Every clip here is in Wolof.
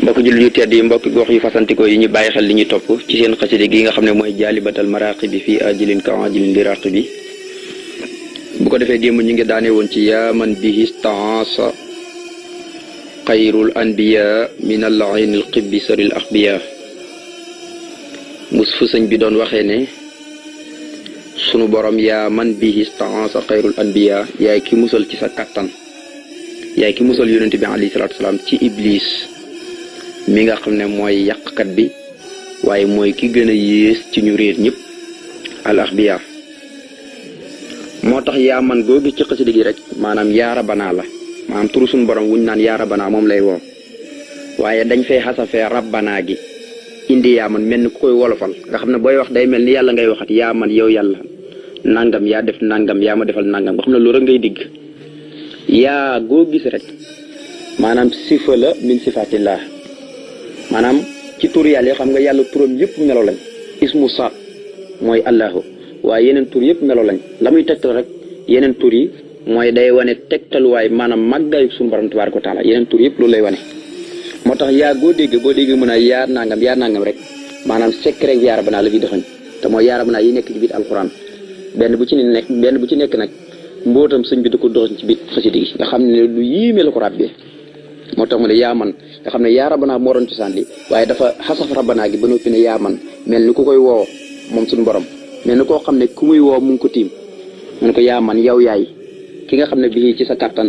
mbokk jullit yu tedd yi mbokki gox yu fasantikoo yi ñu bàyyi xel li ñuy topp ci seen xasida gi nga xam ne mooy jaalibatal maraqi bi fii ajilin ka ajilin li raqi bi bu ko defee démb ñu ngi daane woon ci yaa man bihi staasa xayrul anbiya min al ayn al qibbi saril axbiya mus fu sëñ bi doon waxee ne sunu borom yaa man bihi staasa xayrul anbiya yaay ki musal ci sa kattan yaay ki musal yonente bi alayhi salaatu salaam ci iblis mi nga xam ne mooy yàqkat bi waaye mooy ki gën a yées ci ñu réer ñëpp al axbiya moo tax yaa man goo gis ci xasida gi rek maanaam yaa rabanaa la maanaam turu suñu borom wuñ naan yaa rabanaa moom lay woo waaye dañ fay xasafee rabbanaa gi indi yaa man mel ni ku koy wolofal nga xam ne booy wax day mel ni yàlla ngay waxat yaa man yow yàlla nangam yaa def nangam yaa ma defal nangam nga xam ne loolu rek ngay digg yaa goo gis rek maanaam sifa la min sifatillah maanaam ci tur yàlla yi xam nga yàlla turam yëpp melo lañ ismu saat mooy allahu waaye yeneen tur yëpp melo lañ la muy tegtal rek yeneen tur yi mooy day wane tegtaluwaay maanaam màggaayu suñu borom tabaaraka wa taala yeneen tur yëpp loolu lay wane moo tax yaa boo dégg mën a yaa nangam rek maanaam secret yaa rabbana la fi defañ te mooy yaa rabbana yi nekk ci biir alquran benn bu ci nekk nag mbootam sëñ bi da ko doxañ ci biir xasida gi nga xam ne lu yéeme la ko ràbbee moo tax mu ne yaa man nga xam ne yaa rabbana moo doon cosaan li waaye dafa xasaf rabbana gi ba noppi ne yaa man mel ni ku koy woo moom suñu borom mel ni koo xam ne ku muy woo mu ngi ko tiim mu ne ko yaa man yow yaay ki nga xam ne bii ci sa kattan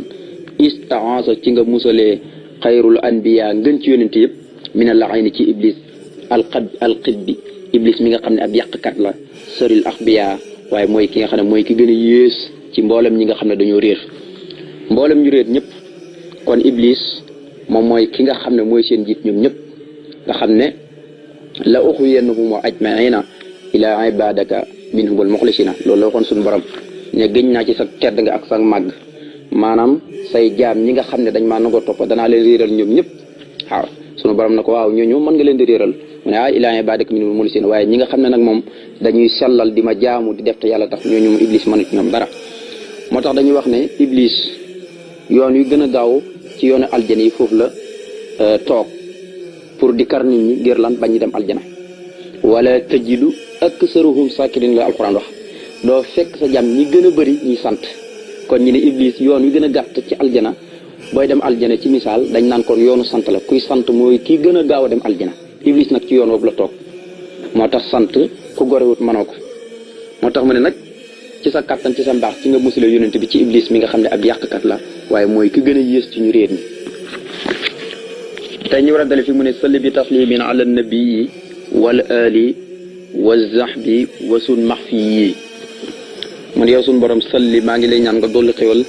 istaansa ci nga musalee xayrul anbiya ngën ci yonent yëpp mina laayni ci iblis alxib bi iblis mi nga xam ne ab yàqkat la sëril axbiya waaye mooy ki nga xam ne mooy ki gën a yées ci mboolem ñi nga xam ne dañoo réer mboolem ñu réer ñëpp kon iblis moom mooy ki nga xam ne mooy seen jiit ñoom ñëpp nga xam ne la uxwiyannahum ajmaina ila ibadaka minhumul muxlisina loolu la waxoon suñu borom ne gëñ naa ci sa tedd nga ak sa màgg maanaam say jaam ñi nga xam ne dañ maa nangoo topp danaa leen réeral ñoom ñëpp waaw suñu borom na ko waaw ñooñu mën nga leen di réeral mu ne ila ibadaka minhumul muxlisina waaye ñi nga xam ne nag moom dañuy sellal di ma jaamu di def te yàlla tax ñooñu moom iblis mënu ci ñoom dara moo tax dañuy wax ne iblis yoon yu gën a gaaw ci yoonu aljana yi foofu la toog pour di kar nit ñi ngir lan bañ ñu dem aljana wala tajidu aksaruhum sakirin la alquran wax doo fekk sa jàmm ñi gën a bëri ñuy sant kon ñu ne iblis yoon yu gën a gàtt ci aljana booy dem aljana ci misaal dañ naan kon yoonu sant la kuy sant mooy kii gën a gaaw a dem aljana iblis nag ci yoon boobu la toog moo tax sant ku gorewut mënoo ko moo tax mu ne nag ci sa kattan ci sa mbaax ci nga musule yonent bi ci iblis mi nga xam ne ab yàqkat la waaye mooy ki gën a yées ci ñu réer ñi tey ñu war a dale fi mu ne salli bi taslimin ala nabii wal ali wa zahbi wa sun maxfi yi mu ne yow suñ borom salli maa ngi lay ñaan nga dolli xewal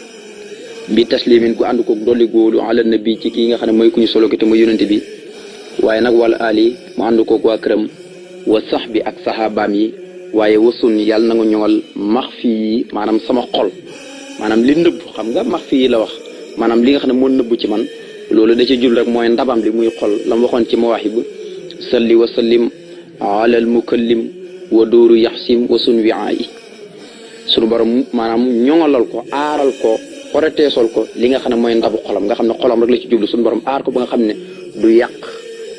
bi taslimin ku ànd koog dolli góolu ala nabi ci kii nga xam ne mooy ku ñu solo ko te mooy yonent bi waaye nag wal ali mu ànd koog waa këram wa sahbi ak sahabaam yi waaye wasun yàlla na nga ñoŋal max fii maanaam sama xol maanaam li nëbb xam nga max fii la wax maanaam li nga xam ne moo nëbb ci man loolu da ci jul rek mooy ndabam li muy xol la mu waxoon ci mawaahib salli wa sallim ala al mukallim wa dóoru yaxsim wasun wiaayi sunu borom maanaam ñoŋalal ko aaral ko protéesol ko li nga xam ne mooy ndabu xolam nga xam ne xolam rek la ci jublu sunu borom aar ko ba nga xam ne du yàq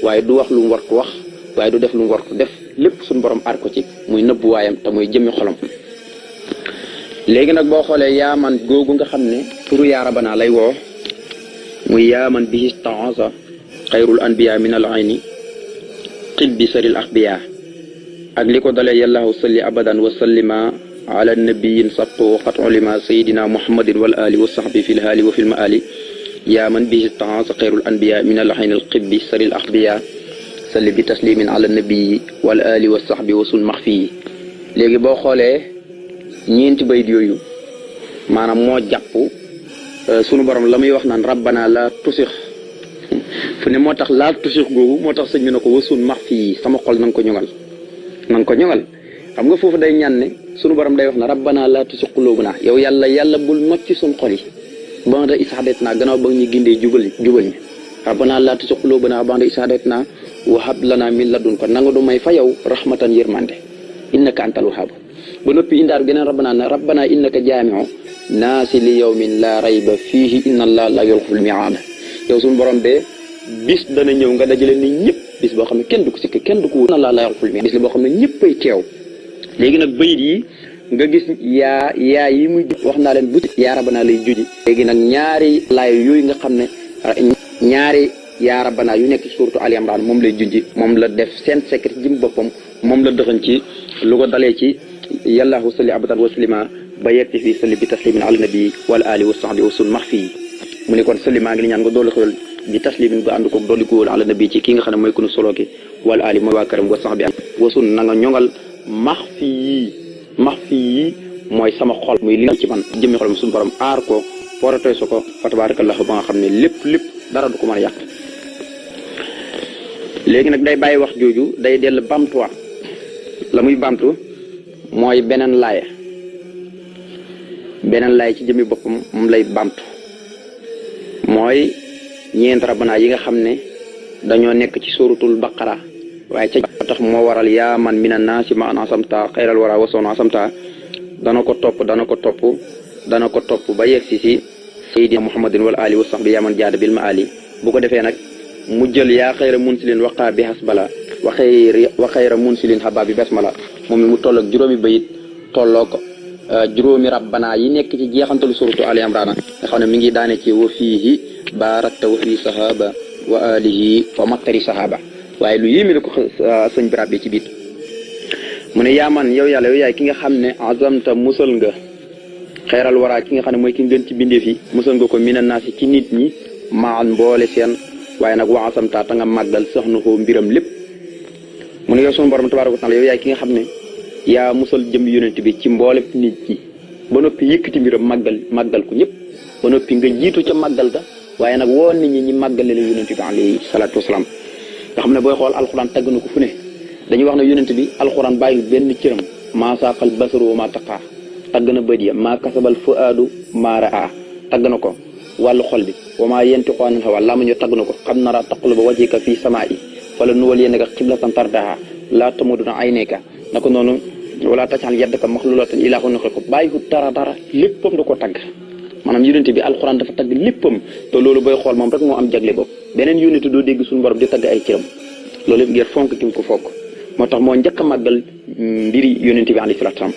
waaye du wax lu mu war ko wax waaye du def lu mu war ko def lépp suñu borom aar ko ci muy nëbbu waayam te muy jëmmi xolam léegi nag boo xoolee yaaman googu nga xam ne turu yaa rabbana lay woo muy yaaman bihi staasa xayrul anbiya min al ayni xibbi saril axbiya ak li ko dalee yàllahu salli abadan wa sallima ala nabiyin sabtu xat ulima sayidina muhammadin wal ali wa sahbi fil haali wa fil maali yaaman bihi staasa xayrul anbiya min al ayni xibbi saril axbiya salli bi taslimin ala nabii wal ali wa sahbi wa sun max fii léegi boo xoolee ñeenti bayit yooyu maanaam moo jàpp sunu borom la muy wax naan rabbana la tusix fu ne moo tax laa tusix googu moo tax sëñ bi na ko wa sun max fii sama xol na nga ko ñoŋal xam nga foofu day ñaan ne sunu borom day wax na rabbana la tusix qulubuna yow yàlla bul nocc suñ xol yi ba nga is hadaytanaa gannaaw ba ñu gindee jubal ñi rabbana la tusix qulubuna ba nga is hadaytanaa wahab lana min ladunka nanga du may fa yow rahmatan yërmande innaka antal wahhab ba noppi indaar geneen rabbana innaka jaami'u naasi li yawmin la rayba fiihi inna allaha la yuxliful mi'aad yow suñu borom de bis dana ñëw nga dajale ni ñëpp bis boo xam ne kenn du ko sikk kenn du ko wóor na la yàqul bis la boo xam ne ñëppay teew léegi nag bayit yi nga gis yaa yi muy wax naa leen bu yaa rabanaa lay juji léegi nag ñaari laay yooyu nga xam ne ñaari yaa rabanaa yu nekk ci suuratu Ali Imran moom lay junji moom la def seen secret jëm boppam moom la dëxañ ci lu ko dalee ci yàllaahu salli abadan wa salima ba yegti fii salli bi taslimin ala nabi wal ali wa sahbi wa sun max fii mu ne kon salli maa ngi li ñaan nga doolu xewal bi taslimin nga ànd ko dolli ko ala nabi ci ki nga xam ne mooy ku nu solo ki wal ali mooy waa këram wa sahbi wa sun na nga ñongal max fii mooy sama xol muy li ci man jëmmi xol suñu borom aar ko porotee su ko fa tabarakallahu ba nga xam ne lépp dara du ko mën a yàq léegi nag day bàyyi wax jooju day dell bamtuwaat la muy bamtu mooy beneen laaya ci jëmmi boppam moom lay bamtu mooy ñeent rabbana yi nga xam ne dañoo nekk ci suratul baqara waaye ca tax moo waral yaa man mina naasi ma an asamta xayral wara wasoon asamta dana ko topp ba yegsi si sayyidina muhammadin wal ali wa sahbi yaa man jaada bil ma ali bu ko defee nag mu jël yaa xayra munsilin waqaa bi hasbala wa xayra munsilin xabaa bi basmala moom mi mu toll ak juróomi bayit tolloo ko juróomi rabbana yi nekk ci jeexantalu suratu Ali Imran nga xam ne mi ngi daane ci wa fiihi barakta wa fii sahaba wa alihi wa mattari sahaba waaye lu yéeme la ko sëñ bi rabbi ci biit mu ne yaa man yow yàlla yow yaay ki nga xam ne azamta musal nga xeeral waraa ki nga xam ne mooy ki ngeen ci bindeef yi musal nga ko mina naasi ci nit ñi maan mboole seen waaye nag wa asamta ta nga màggal sax na ko mbiram lépp mu ne yow sunu borom tabaaraka wa taala yow yaay ki nga xam ne yaa musal jëm yonent bi ci mboole nit ñi ba noppi yëkkati mbiram màggal ko ñëpp ba noppi nga jiitu ca màggal ga waaye nag woo nit ñi màggale la yonent bi alayhi salaatu wasalaam nga xam ne booy xool alxuraan tagg na ko fu ne dañuy wax ne yonent bi alxuraan bàyyi benn cëram maa saaqal basaru wa maa taqaa tagg na bët ya maa kasabal fuaadu maa raa tagg na ko wàllu xol bi wa maa yantiqu anil hawaa lamañu tagg na ko xam nara taqalluba wajhika fii samaa'i fala nuwalliyannaka qiblatan tardaahaa laa tamudduna aynayka naka noonu wala taj'al yaddaka maxluulatan ilaa unuqika bàyyiwut dara léppam da ko tagg maanaam yonent bi alxuraan dafa tagg léppam te loolu booy xool moom rek moo am jagle boobu beneen yonent doo dégg suñu borom di tagg ay cëram loolu yëpp ngir fonk ki mu ko fokk moo tax moo njëkk a màggal mbiri yonent bi alayhi salaatu salaam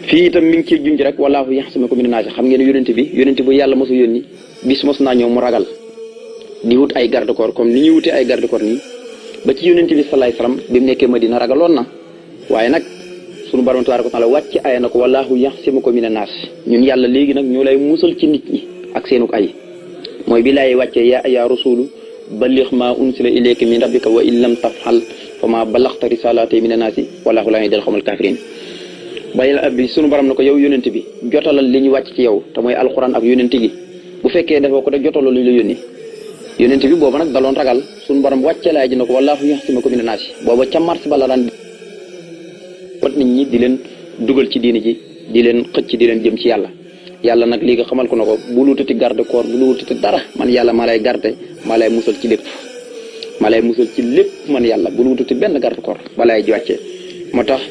fii itam mi ngi ci junj rek wallaahu yaxsimuka mina naas xam ngeen yonent bu yàlla mosu yónni bis mos naa ñëw mu ragal di wut ay garde corps comme ni ñuy wutee ay garde corps nii ba ci yonent bi salaay salaam bi mu nekkee Madina ragaloon na waaye nag sunu borom tabaaraka wa taala wàcc aya na ko wallaahu yaxsimuka mina naas ñun yàlla léegi nag ñoo lay musal ci nit ñi ak seenuk ay mooy bi laay wàccee yaa rasulu balligh ma unsila ilayka min rabbika wa in lam taf'al fa ma ballaghta risalati mina naasi wallaahu laa yahdil qawmal kaafiriin bàyyil ab bi sunu borom na ko yow yonent bi jotalal li ñu wàcc ci yow te mooy alxuraan ak yonent gi bu fekkee defoo ko rek jotaloo li ñu la yónni yonent bi booba nag daloon ragal sunu borom wàcce laay ji na ko wallaahu yaxsimuka mina naasi booba ca mars ba la daan wat nit ñi di leen dugal ci diini ji di leen xëcc di leen jëm ci yàlla nag léegi xamal ko na ko bu lu tuti garde corps bu lu tuti dara man yàlla maa lay garde maa lay musal ci lépp man yàlla bu lu tuti benn garde corps balaay ji wàccee moo tax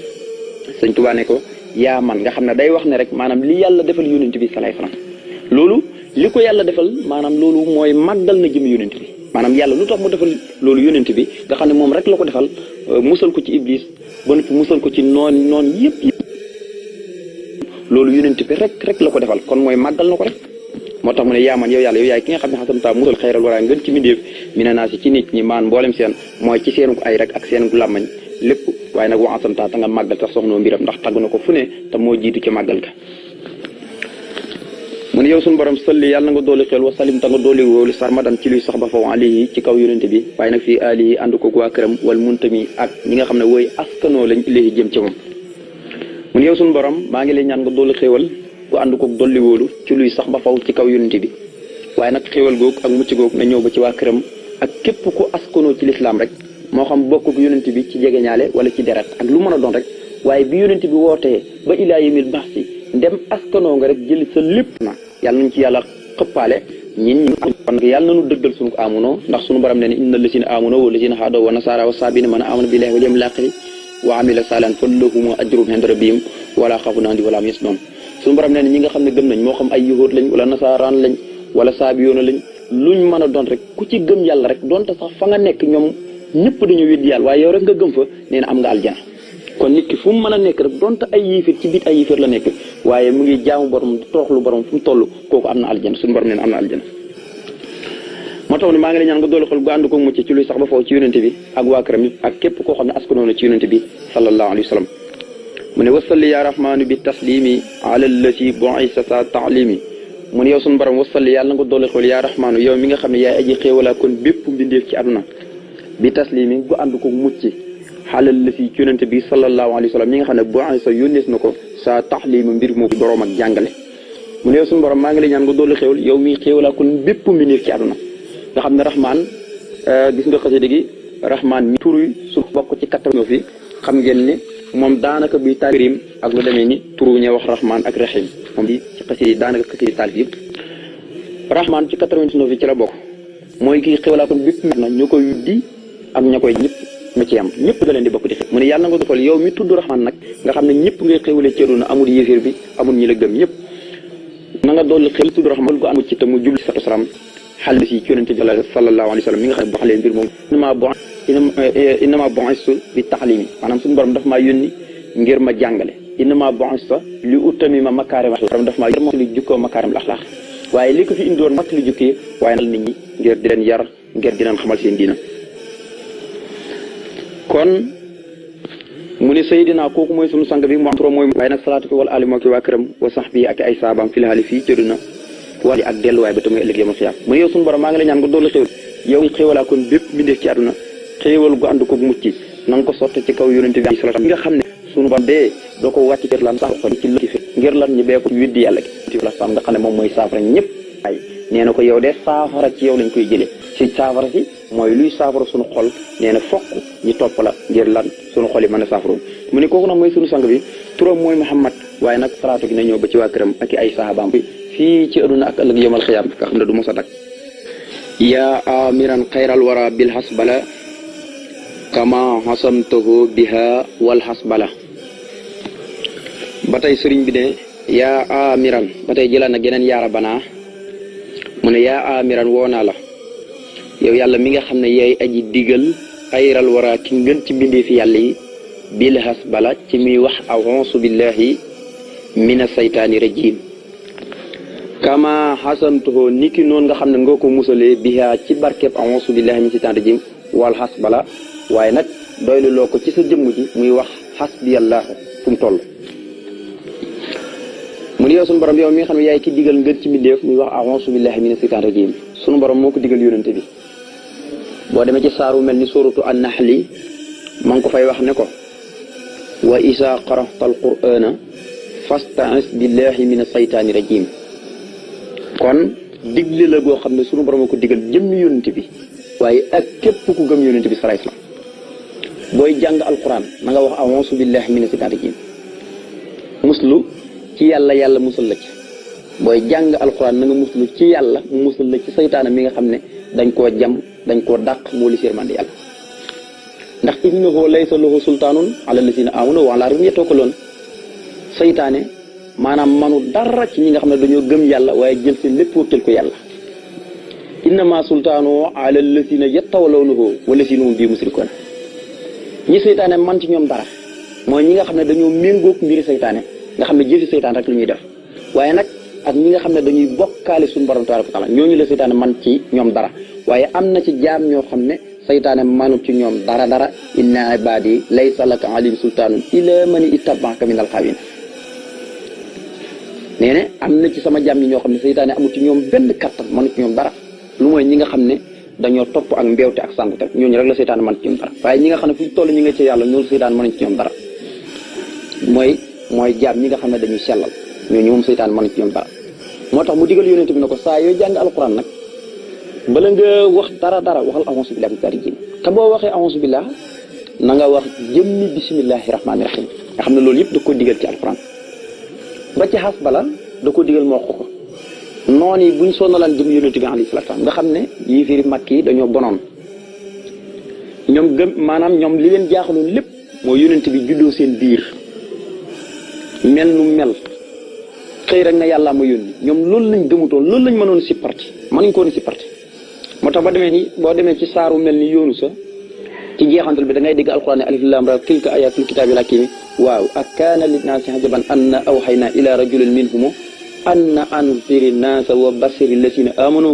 sëñ Tuubaa ne ko yaa man nga xam ne day wax ne rek maanaam li yàlla defal yonent bi salaay salaam loolu li ko yàlla defal maanaam loolu mooy màggal na jëm yonent bi maanaam yàlla lu tax mu defal loolu yonent bi nga xam ne moom rek la ko defal musal ko ci iblis ba noppi musal ko ci noon yëpp loolu yonent bi rek la ko defal kon mooy màggal na ko rek moo tax mu ne yaa man yow yàlla yow yaay ki nga xam ne xasamtaa musal xayral wara ngeen ci mbindeef mi ne naa si ci nit ñi maan mboolem seen mooy ci seenu ay rek ak seen làmmañ lépp waaye nag wa asamtaa ta nga màggal tax soxnoo mbiram ndax tagg na ko fu ne te moo jiitu ci màggal ga mu ne yow suñu borom salli yàlla na nga dooli xel wa salim ta nga dooli wóolu sarmadan ci luy sax ba faw alihi ci kaw yonente bi waaye nag fii alihi ànd ko waa këram wal muntami ak ñi nga xam ne wooy askanoo lañ ilayhi jëm ci moom mu ne yow suñu borom maa ngi lay ñaan nga dooli xéewal ku ànd ko dolli wóolu ci luy sax ba faw ci kaw yonente bi waaye nag xéewal googu ak mucc googu na ñëw ba ci waa këram ak képp ku askanoo ci lislaam rek moo xam bokk ak yonente bi ci jegeñaale wala ci deret ak lu mën a doon rek waaye bi yonente bi wootee ba ilaa yawmil ba'si ndem askanoo nga rek jëli sa lépp na yàlla nañ ci yàlla xëppaale ñin kon yàlla nañu dëggal suñu ko amunoo ndax suñu borom ne inna lasina amunoo wa lasina haadaw wa nasara wa saabina man amana billahi wal yawmil aaxiri wa amila salihan falahum ajruhum inda rabbihim wala xawfun alayhim wala hum yahzanun suñu borom ne ñi nga xam ne gëm nañ moo xam ay yahuud lañ wala nasaraan lañ wala saabiyoona lañ luñ mën a doon rek ku ci gëm yàlla rek donte sax fa nga nekk ñoom ñëpp dañoo weddi yàlla waaye yow rek nga gëm fa nee na am nga aljana kon nit ki fu mu mën a nekk rek donte ay yéeféer ci biir ay yéeféer la nekk waaye mu ngi jaamu borom toroxlu borom fu mu toll kooku am na aljana suñu borom nee na am na aljana moo tax ne maa ngi lay ñaan nga doolu xol gu ànd ko mucc ci luy sax ba foofu ci yonente bi ak waa këram ak képp koo xam ne askanoona ci yonente bi sallallahu alayhi wa sallam mu ne wasalli ya rahmaanu bi taslimi ala allati bu'isa sa ta'limi mu ne yow suñu borom wasalli yàlla nga doolu xol ya rahmaanu yow mi nga xam ne yaay aji xéewalaa kon bépp mbindeef ci aduna bi taslimi gu ànd ko mucc xalal la si yonente bi sallallahu alayhi wa sallam mi nga xam ne bu'isa yónnees na ko sa ta'limi mbir mu borom ak jàngale mu ne yow suñu borom maa ngi lay ñaan nga doolu xéewal yow mi xéewalaa kon bépp mbindeef ci aduna nga xam ne rahman gis nga xasida gi rahman mi tur yi su bokk ci kattanoo fi xam ngeen ne moom daanaka bi taalim ak lu demee ni turu ñuy wax rahman ak rahim moom bi ci xasida yi daanaka xasida taalif yëpp rahman ci 89 yi ci la bokk mooy kii xewlaa kon bépp na ñu koy di ak ña koy ñëpp ma ci am ñëpp da leen di bokk di xew mu ne yàlla nga defal yow mi tudd rahman nag nga xam ne ñëpp ngay xewale ceeru na amul yéeféer bi amul ñi la gëm ñëpp na nga dolli xel tudd rahman gu amul ci te mu julli sa salaam xal si yonente bi sallallahu alayhi wa sallam mi nga xam ne boo xalee mbir moom innama bu'istu bi ta'limi maanaam suñu borom daf maa yónni ngir ma jàngale innama bu'istu li utamima makaarim borom daf maa yónni li jukkoo makaarim al-axlaaq waaye li ko fi indiwoon mat li jukkee waaye nal nit ñi ngir di leen yar ngir di leen xamal seen diina kon mu ne Seydina kooku mooy sunu sang bi mu am mooy waaye nag salaatu fi wal ali moo ki waa këram wa sahbi ak ay saabaam fi laali fii jëdu na wali ak delluwaay ba te muy ëllëg yomal xiyaam mu ne yow suñu borom maa ngi la ñaan nga doolu xéwal yow xéwalaa kon bépp mbindeef ci àdduna xéewal gu ànd ko mucc na nga ko sotti ci kaw yonente bi sallallahu nga xam ne suñu borom bee doo ko wàcc ci lan sax ci lëkki fi ngir lan ñu bee ko widdi yàlla gi nga xam ne moom mooy saafara ñëpp ay nee na ko yow de saafara ci yow lañ koy jëlee si saafara si mooy luy saafara suñu xol nee na fokk ñu topp la ngir lan suñu xol yi mën a saafara mu ne kooku nag mooy suñu sang bi turam mooy Muhammad waaye nag salaatu gi na ñëw ba ci waa këram ak ay sahabaam fii ci aduna ak ëllëg yomal xiyaam nga xam ne du mos a dak yaa amiran xayral wara bil hasbala kama hasamtahu biha wal hasbala ba tey sëriñ bi ne yaa amiran ba tey jëlaat na geneen yaara banaa mu ne yaa amiran woo naa la yow yàlla mi nga xam ne yaay aji digal xayral wara ki ngën ci mbindee fi yàlla yi bil hasbala ci muy wax a'uuzu billahi mina saytaani rajim kama xasamtuhoo niki noonu nga xam ne nga ko musalee bihaa ci barkeb a'uuzu billahi min saytaani rajim wal hasbala waaye nag doylu loo ko ci sa jëmm ji muy wax hasbiyallahu fu mu toll mu ne yow sunu borom yow mi nga xam ne yaay ki digal ngën ci mbindeef muy wax a'uuzu billahi min saytaani rajim sunu borom moo ko digal yonente bi boo demee ci saaru mel ni suuratu an-naxli ma ngi ko fay wax ne ko wa isa qara'ta al-qur'ana fasta'is billahi min saytaani rajim kon digle la goo xam ne sunu borom a ko digal jëmmi yonent bi waaye ak képp ku gëm yonent bi sallallahu alayhi wasallam booy jàng alquran na nga wax a'uuzu billahi mina shaytaani rajiim muslu ci yàlla musal la ci booy jàng alquran na nga muslu ci yàlla mu musal la ci saytaana mi nga xam ne dañ koo jam dañ koo dàq moo li sirmande yàlla ndax innahu laysa lahu sultaanun ala lazina aamanu wa ala rabbihim yatawakkaluun saytaane maanaam manu dara ci ñi nga xam ne dañoo gëm yàlla waaye jël seen lépp wëkkal ko yàlla innama sultaanu ala lazina yatawallawnahu wa lazina hum bi musrikoon ñi saytaane man ci ñoom dara mooy ñi nga xam ne dañoo méngoog mbiri saytaane nga xam ne jëfi saytaan rek lu ñuy def waaye nag ak ñi nga xam ne dañuy bokkaale suñu borom tabaaraka wa taala ñooñu la saytaane man ci ñoom dara waaye am na ci jaam ñoo xam ne saytaane manut ci ñoom dara inna ibadi laysa laka alim sultaanun illa man ittaba'aka minal ghaawin nee ne am na ci sama jaam ñi ñoo xam ne saytaane amul ci ñoom benn kattan manut ci ñoom dara lu mooy ñi nga xam ne dañoo topp ak mbewte ak sant rek ñooñu rek la saytaane man ci ñoom dara waaye ñi nga xam ne fu ñu toll ñi nga ci yàlla ñooñu saytaane mënuñ ci ñoom dara mooy jaam ñi nga xam ne dañuy sellal ñooñu moom saytaane mënuñ ci ñoom dara moo tax mu digal yonent bi ne ko saa yooyu jàng alquran nag bala nga wax dara waxal a'uuzu billahi mina shaytaani rajiim te boo waxee a'uuzu billahi na nga wax jëmmi bismillahi rahmaani rahim nga xam ne loolu yëpp da ko digal ci alquran ba ci xas bala da ko digal moo ko noonu yi buñ sonnalaan jëm yonent bi alayhi salaatu nga xam ne yéefiri Makka yi dañoo bonoon ñoom maanaam ñoom li leen jaaxaloon lépp moo yonent bi juddoo seen biir mel nu mel xëy rek na yàllaa ma yónni ñoom loolu lañ gëmutoon loolu lañ mënoon si parti mënuñ ko woon si parti tax boo demee ci saaru mel ni yoonu sa ci jeexantal bi da ngay dégg alquran ne alif lam ra tilka ayatul kitaabil hakim waaw ak kaana linnaasi ajaban anna awxayna ila rajulin minhum anna anziri naasa wa basiri lasina amanu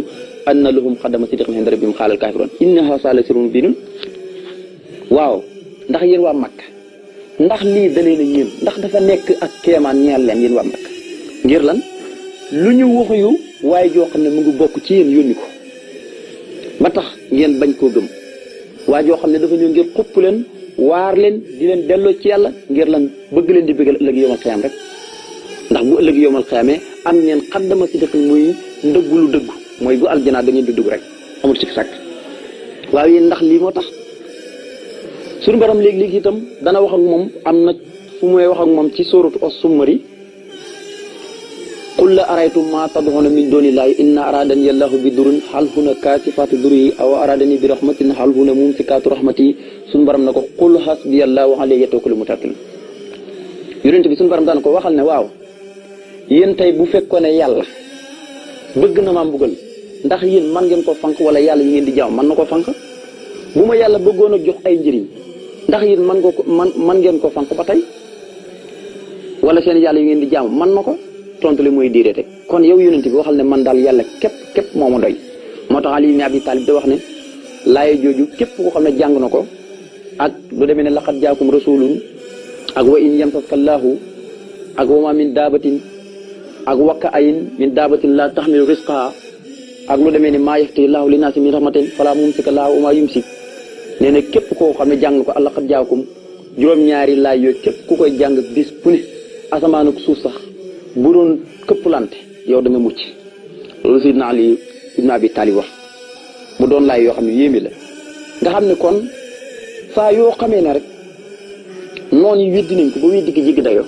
anna lahum xadama sidqin inda rabbihim xaalal kaafiroon inna haasa la sirrun biinun waaw ndax yéen waa Makka ndax lii dalee na yéen ndax dafa nekk ak kéemaan ñeel leen yéen waa Makka ngir lan lu ñu waxu yu waaye joo xam ne mu ngi bokk ci yéen yónni ko ba tax ngeen bañ koo gëm waa joo xam ne dafa ñëw ngir xupp leen waar leen di leen delloo ci yàlla ngir lan bëgg leen di bëggal ëllëg yowmal xiyaam rek ndax bu ëllëg yowmal xiyaamee am ngeen xaddama si dëkk muy ndëggu lu dëggu mooy bu aljanaa da ngeen di dugg rek amul ci sàkk waaw yéen ndax lii moo tax suñu borom léegi-léegi itam dana wax ak moom am na fu muy wax ak moom ci sóoratu as-Zumar qul la araytum ma tad'una min dunillahi inna aradani allahu bi durrin hal huna kaasifatu durrihi aw aradani bi rahmatin hal huna mumsikatu rahmati suñu borom na ko qul hasbiyallahu alayhi yatawakkalu mutawakkilun yonent bi suñu borom daan ko waxal ne waaw yéen tey bu fekkoon ne yàlla bëgg na maa mbugal ndax yéen man ngeen ko fanq wala yàlla yi ngeen di jaam man na ko fanq bu ma yàlla bëggoon a jox ay njëriñ ndax yéen man ngeen ko fanq ba tey wala seen yàlla yi ngeen di jaam man na ko tontu li mooy diirete kon yow yonent bi waxal ne man daal yàlla képp moo ma doy moo tax Ali ibn Abi Talib da wax ne laaye jooju képp koo xam ne jàng na ko ak lu demee ne laqad jaakum rasulun ak wa in yamsaska llaahu ak wa ma min daabatin ak wakka ayin min daabatin la taxmilu risqaha ak lu demee ne maa yafti llaahu li naasi min rahmatin fala mumsika lahu wa ma yumsik nee na képp koo xam ne jàng na ko laqad jaakum juróom-ñaari laay yooyu képp ku koy jàng bis bu ne asamaan ak suuf sax bu doon këpplante yow da nga mucc loolu Sayyidina Ali ibn Abi Talib wax mu doon laay yoo xam ne yéeme la nga xam ne kon saa yoo xamee ne rek noonu yi weddi nañ ko ba weddi gi jiggi dayoo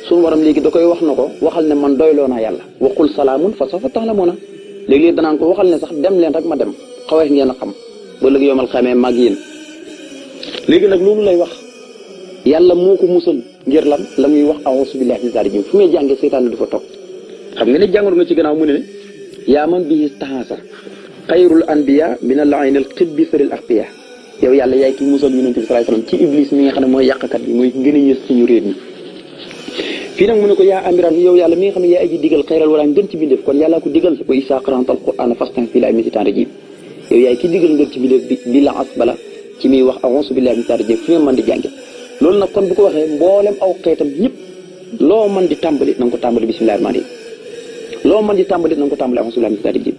suñu waram léegi da koy wax na ko waxal ne man doyloo naa yàlla waqul salaamun fa sawfa ta'lamuuna léegi-léegi danaan ko waxal ne sax dem leen rek ma dem xawees ngeen a xam ba léegi yomal xamee mag yéen léegi nag loolu lay wax yàlla moo ko musal ngir lan la muy wax a'uuzu billaahi mina shaytaani rajiim fu muy jàngee seytaan du fa toog xam nga ne jàngoor nga ci gannaaw mu ne yaa man bihi istahaasa xayrul anbiyaa mina la'inil xibbi saril axbiyaa yow yàlla yaay ki musal yonent bi sallallahu alayhi wasallam ci iblis mi nga xam ne mooy yàqkat bi mooy gën a yées suñu réew mi fii nag mu ne ko yaa amiran yow yàlla mi nga xam ne yaa aji digal xayral wala ngën ci bindeef kon yàllaa ko digal wa izaa qara'tal qur'aana fasta'id billaahi mina shaytaani rajiim yow yaay ki digal ngën ci bindeef bi la as bala ci muy wax a'uuzu billaahi mina shaytaani rajiim fu nga mën di jànge loolu nag kon bu ko waxee mboolem aw xeetam ñëpp loo mën di tàmbali na nga ko tàmbali bismillaahi rahmaani rahiim loo mën di tàmbali na nga ko tàmbali a'uuzu billaahi mina shaytaani rajiim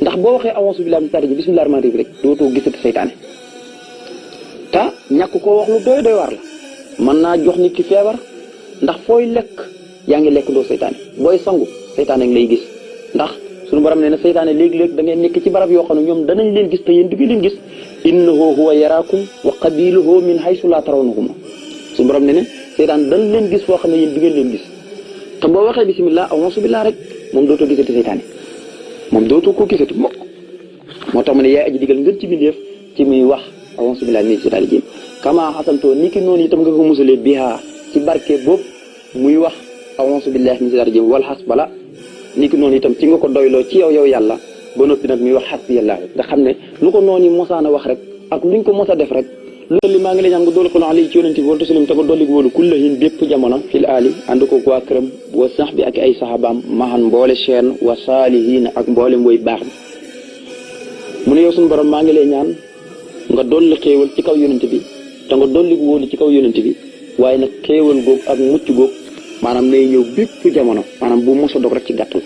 ndax boo waxee a'uuzu billaahi mina shaytaani rajiim bismillaahi rahmaani rahiim rek dootoo gisati seytaane te ñàkk koo wax lu doy waar la mën naa jox nit ki feebar ndax fooy lekk yaa ngi lekk doo seytaane booy sangu seytaane ngi lay gis ndax suñu borom nee na seytaane léegi-léeg da ngay nekk ci barab yoo xam ne ñoom danañ leen gis te yéen du ngeen leen gis innahu huwa yaraakum wa qabiluhu min haysu la tarawnahum suñu borom nee na seytaane dañ leen gis foo xam ne yéen du ngeen leen gis te boo waxee bismillah a'uuzu billah rek moom dootoo gisati seytaane moom dootoo ko gisati mokk moo tax mu ne yaay aji digal ngeen ci bindeef ci muy wax a'uuzu billahi mina shaytaani rajiim kama xasantoo ni ki noonu itam nga ko musalee biha ci barke boobu muy wax a'uuzu billahi mina shaytaani rajiim wal xas bala ni ki noonu itam ci nga ko doyloo ci yow yàlla ba noppi nag muy wax xasbiyallah nga xam ne lu ko noonu mosaan a wax rek ak luñ ko mos a def rek loolu maa ngi lay ñaan nga dolli ko ali ci yonente bi wala taslim te nga dolli wóolu kullahin bépp jamono fil ali ànd ko waa këram wa sax bi ak ay saxaabaam maxan mboole cheen wa saalihiina ak mboole mooy baax bi mu ne yow suñu borom maa ngi lay ñaan nga dolli xéewal ci kaw yonente bi te nga dolli wóolu ci kaw yonente bi waaye nag xéewal góog ak mucc góog maanaam nay ñëw bépp jamono maanaam bu mos a dog rek ci gàttal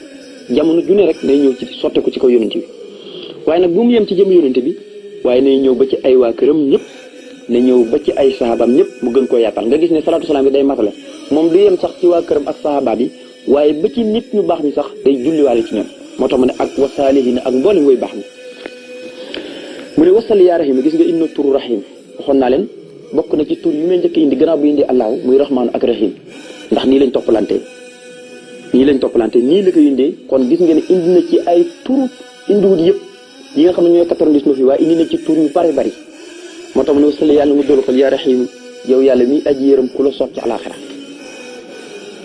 jamono ju ne rek nay ñëw ci sotte ko ci kaw yonente bi waaye nag bu mu yem ci jëm yonente bi waaye nay ñëw ba ci ay waa këram ñëpp na ñëw ba ci ay sahabaam ñëpp mu gën koo yaatal nga gis ne salaatu salaam bi day matale moom du yem sax ci waa këram ak sahabaam yi waaye ba ci nit ñu baax ñi sax day julliwaale ci ñoom moo tax mu ne ak wasaalihiina ak mboolem woy baax mi mu ne wasali yaa rahim gis nga inna turu rahim waxoon naa leen bokk na ci tur yu may njëkk indi gannaaw bu indi allahu muy rahmaanu ak rahim ndax nii lañ toppalante nii la ko indee kon gis nga ne indi na ci ay tur indiwut yëpp yi nga xam ne ñooy 99 yi waaye indi na ci tur yu bari bari moo tax mu ne wasali yàlla nga dóolu xol yaa rahim yow yàlla mi aji yërëm ku la soob ci alaxira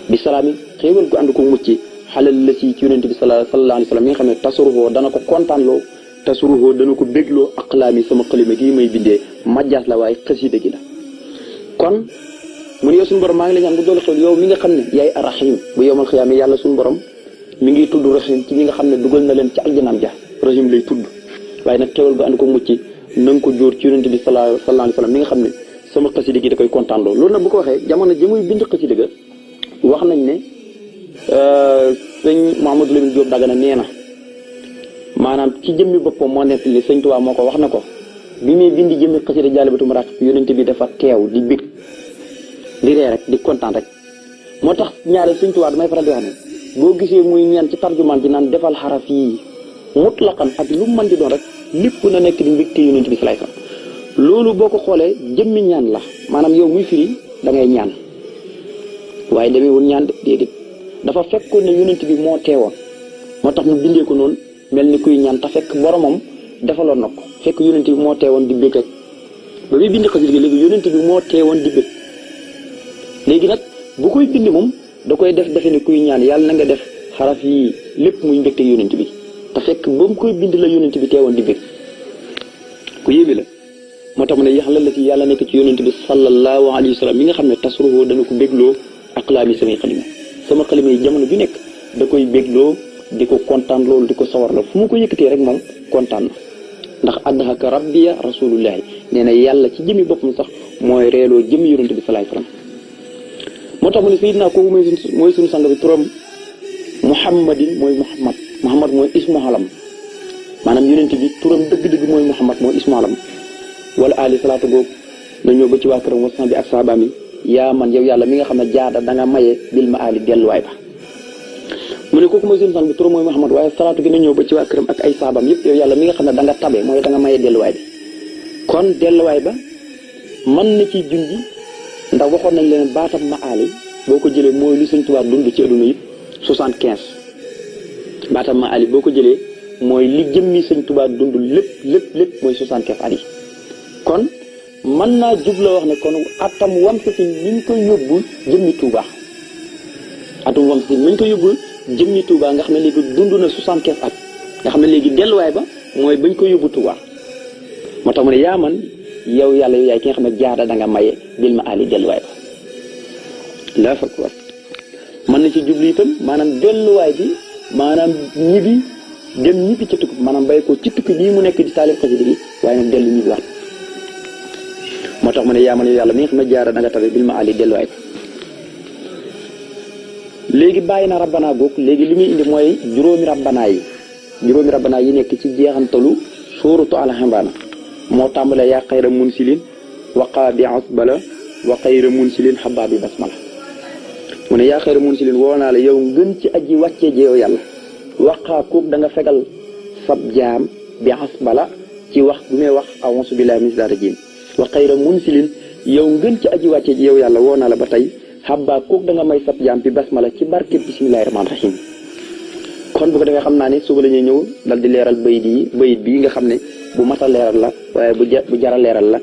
bi salaami xéewal gu ànd ko mucc xalal la si ci yonente bi sallallahu alayhi wa sallam mi nga xam ne tasuruhoo dana ko kontaan loo tasruhu dana ko bégloo aqlaami sama xalima gi may bindee majjaas la waaye xasida gi la kon mu ne yow suñu borom maa ngi la ñaan bu doole xew yow mi nga xam ne yaay arrahim bu yowmal xiyaama yàlla suñu borom mi ngi tudd rahim ci ñi nga xam ne dugal na leen ci aljanaam ja rahim lay tudd waaye nag xewal gu ànd ko mucc na nga ko jóor ci yonent bi sallallahu alayhi wa sallam mi nga xam ne sama xasida gi da koy kontaan loolu nag bu ko waxee jamono ji muy bind xasida ga wax nañ ne sëñ Mouhamadou Lamine Diop Dagana nee na maanaam ci jëmmi boppam moo nekk li sëñ Tuubaa moo ko wax na ko bi muy bindi jëmmi xasida Jaalibatu Maraaxib yonent bi dafa teew di bég di ree rek di kontaan rek moo tax ñaare sëñ Tuubaa damay faral di wax ne boo gisee muy ñaan ci tarjumaan ji naan defal xaraf yi mutlaqan ak lu mu mën di doon rek lépp na nekk di mbégte yonent bi salaay salaam loolu boo ko xoolee jëmmi ñaan la maanaam yow muy firi da ngay ñaan waaye demee woon ñaan déedéet dafa fekkoon ne yonent bi moo teewoon moo tax mu bindee ko noonu mel ni kuy ñaan te fekk boromam defaloon na ko fekk yonent bi moo teewoon di bég rek ba muy bind xasida gi léegi yonent bi moo teewoon di bég léegi nag bu koy bind moom da koy defe ne kuy ñaan yàlla na nga def xaraf yi lépp muy mbégte yonent bi te fekk ba mu koy bind la yonent bi teewoon di bég ku yéeme la moo tax mu ne yaxla la ci yàlla nekk ci yonent bi sallallahu alayhi wa sallam mi nga xam ne tasruhu dana ko bégloo aqlaami samay xalima sama xalima yi jamono ju nekk da koy bégloo di ko kontaan loolu di ko sawar la fu mu ko yëkkatee rek moom kontaan na ndax addahaka rabbiya rasulullahi nee na yàlla ci jëmi boppam sax mooy reeloo jëmi yonent bi salaay salaam moo tax mu ne sayidina kooku mooy suñu sang bi turam muhammadin mooy muhammad mooy ismu alam maanaam yonent bi turam dëgg-dëgg mooy muhammad mooy ismu alam wala ali salaatu googu na ñëw ba ci waa këram wasan bi ak saabaam yi yaa man yow yàlla mi nga xam ne jaada da nga maye bil ma ali delluwaay ba mu ne kooku mooy suñu sang bi turam mooy muhammad waaye salaatu gi na ñëw ba ci waa këram ak ay saabaam yëpp yow yàlla mi nga xam ne da nga tabe mooy da nga maye delluwaay bi kon delluwaay ba mën na ci junji ndax waxoon nañ leen baatam ma ali boo ko jëlee mooy lu Sëñ Tuubaa dund ci adduna yëpp 75 baatam ma ali boo ko jëlee mooy li jëmmi Sëñ Tuubaa dund lépp mooy 75 at yi kon mën naa jubla wax ne kon atam wam si mi ngi koy yóbbul jëmmi Tuubaa atam wam si mi ngi koy yóbbul jëmmi Tuubaa nga xam ne léegi dund na 75 at nga xam ne léegi delluwaay ba mooy bañ ko yóbbu Tuubaa moo tax mu ne yaa man yow yàlla yow yaay ki nga xam ne jaada da nga maye bil ma ali delluwaay ba laa fakk war mën na ci jublu itam maanaam delluwaay bi maanaam ñibbi ca tukki maanaam bay ko ci tukki bii mu nekk di taalif xasida gi waaye nag dellu ñibbi waat moo tax mu ne yaa man yow yàlla mi nga xam ne jaada da nga tabe bil ma ali delluwaay ba léegi bàyyi na rabbanaa goog léegi li muy indi mooy juróomi rabbanaa yi nekk ci jeexantalu suuratu al-Imraan moo tàmbalee yaa xayra munsilin waqaa bi asbala wa xayra munsilin xabaa bi basmala mu ne yaa xayra munsilin woo naa la yow ngën ci aji wàccee ji yow yàlla waqaa koog da nga fegal sab jaam bi asbala ci wax bu may wax a'uuzu billaahi mina shaytaani rajiim wa xayra munsilin yow ngën ci aji wàccee ji yow yàlla woo naa la ba tey xabaa koog da nga may sab jaam bi basmala ci barkeb bismillaahi rahmaani rahiim kon bu ko defee xam naa ne suba la ñuy ñëw dal di leeral bayit bi nga xam ne bu mat a leeral la waaye bu jara leeral la